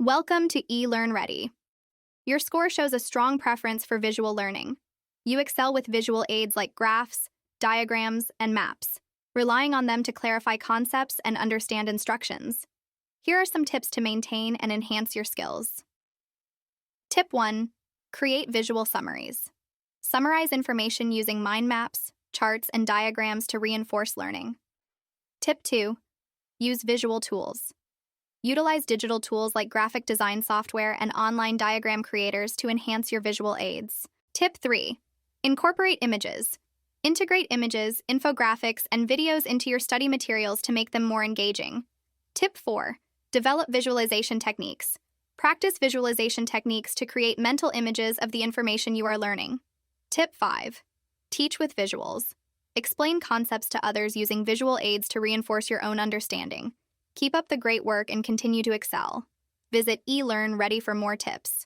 Welcome to eLearnReady. Your score shows a strong preference for visual learning. You excel with visual aids like graphs, diagrams, and maps, relying on them to clarify concepts and understand instructions. Here are some tips to maintain and enhance your skills. Tip 1. Create visual summaries. Summarize information using mind maps, charts, and diagrams to reinforce learning. Tip 2. Use visual tools. Utilize digital tools like graphic design software and online diagram creators to enhance your visual aids. Tip 3. Incorporate images. Integrate images, infographics, and videos into your study materials to make them more engaging. Tip 4. Develop visualization techniques. Practice visualization techniques to create mental images of the information you are learning. Tip 5. Teach with visuals. Explain concepts to others using visual aids to reinforce your own understanding. Keep up the great work and continue to excel. Visit eLearnReady for more tips.